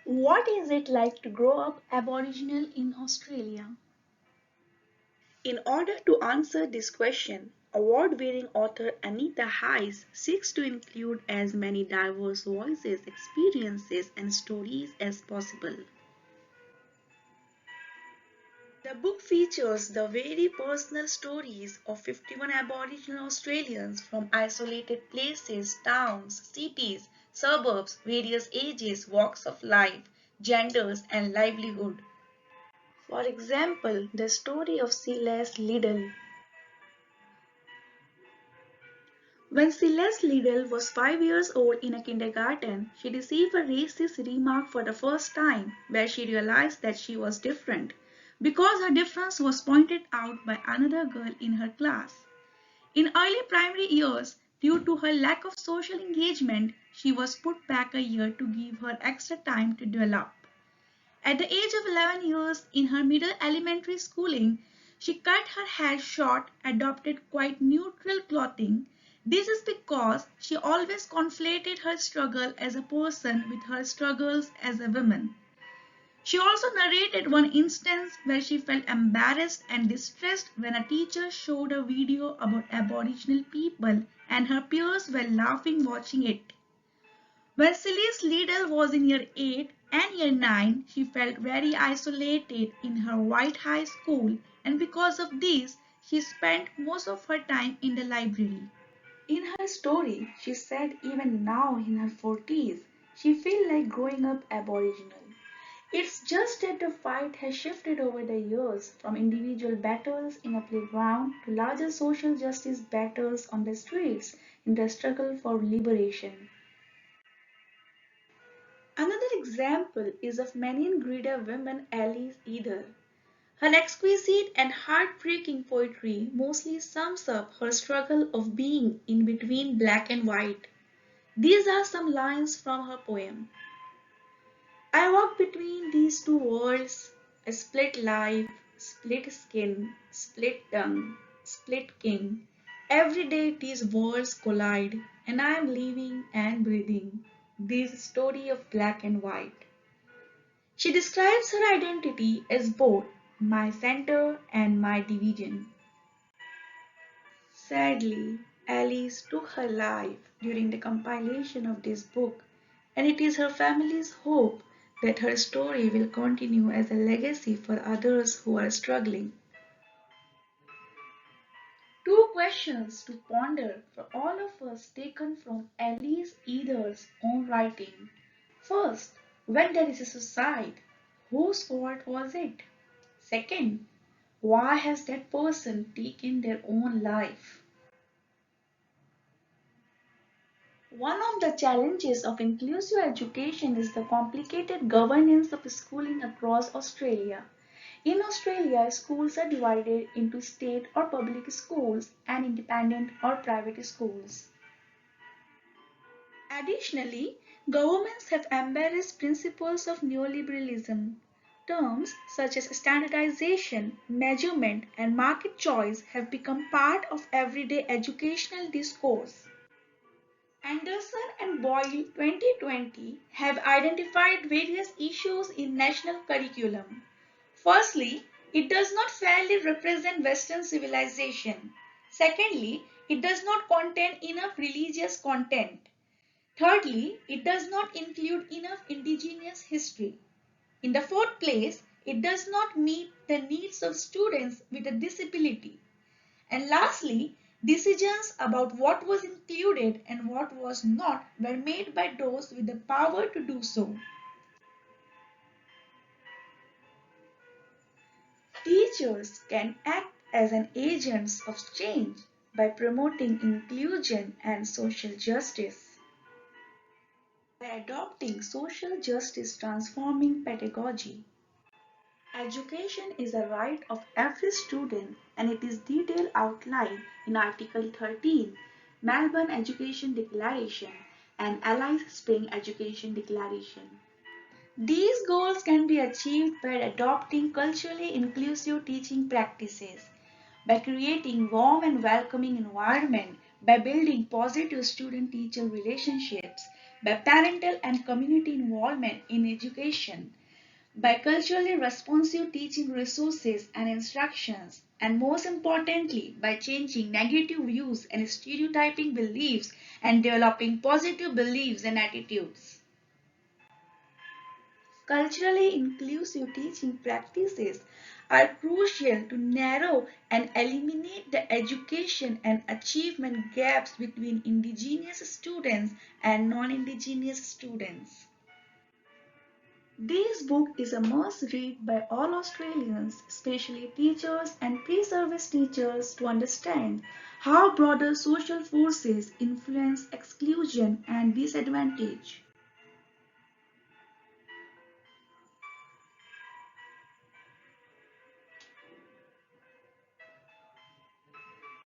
What is it like to grow up Aboriginal in Australia? In order to answer this question, award-winning author Anita Hayes seeks to include as many diverse voices, experiences, and stories as possible. The book features the very personal stories of 51 Aboriginal Australians from isolated places, towns, cities, suburbs, various ages, walks of life, genders, and livelihood. For example, the story of Celeste Liddell. When Celeste Liddell was 5 years old in a kindergarten, she received a racist remark for the first time, where she realized that she was different, because her difference was pointed out by another girl in her class. In early primary years, due to her lack of social engagement, she was put back a year to give her extra time to develop. At the age of 11 years, in her middle elementary schooling, she cut her hair short, adopted quite neutral clothing. This is because she always conflated her struggle as a person with her struggles as a woman. She also narrated one instance where she felt embarrassed and distressed when a teacher showed a video about Aboriginal people and her peers were laughing watching it. When Celeste Liddell was in year 8 and year 9, she felt very isolated in her white high school, and because of this, she spent most of her time in the library. In her story, she said even now in her 40s, she feels like growing up Aboriginal. It's just that the fight has shifted over the years from individual battles in a playground to larger social justice battles on the streets in the struggle for liberation. Another example is of Manian Grida woman Alice Eder. Her exquisite and heartbreaking poetry mostly sums up her struggle of being in between black and white. These are some lines from her poem. I walk between these two worlds, a split life, split skin, split tongue, split king. Every day these worlds collide, and I am living and breathing this story of black and white. She describes her identity as both my center and my division. Sadly, Alice took her life during the compilation of this book, and it is her family's hope that her story will continue as a legacy for others who are struggling. Two questions to ponder for all of us taken from Alice Eder's own writing. First, when there is a suicide, whose fault was it? Second, why has that person taken their own life? One of the challenges of inclusive education is the complicated governance of schooling across Australia. In Australia, schools are divided into state or public schools and independent or private schools. Additionally, governments have embraced principles of neoliberalism. Terms such as standardization, measurement, and market choice have become part of everyday educational discourse. Anderson and Boyle 2020 have identified various issues in national curriculum. Firstly, it does not fairly represent Western civilization. Secondly, it does not contain enough religious content. Thirdly, it does not include enough indigenous history. In the fourth place, it does not meet the needs of students with a disability. And lastly, decisions about what was included and what was not were made by those with the power to do so. Teachers can act as an agents of change by promoting inclusion and social justice. By adopting social justice transforming pedagogy. Education is a right of every student and it is detailed outlined in Article 13, Melbourne Education Declaration and Alice Spring Education Declaration. These goals can be achieved by adopting culturally inclusive teaching practices, by creating warm and welcoming environment, by building positive student-teacher relationships, by parental and community involvement in education, by culturally responsive teaching resources and instructions, and most importantly, by changing negative views and stereotyping beliefs and developing positive beliefs and attitudes. Culturally inclusive teaching practices are crucial to narrow and eliminate the education and achievement gaps between Indigenous students and non-Indigenous students. This book is a must read by all Australians, especially teachers and pre-service teachers, to understand how broader social forces influence exclusion and disadvantage.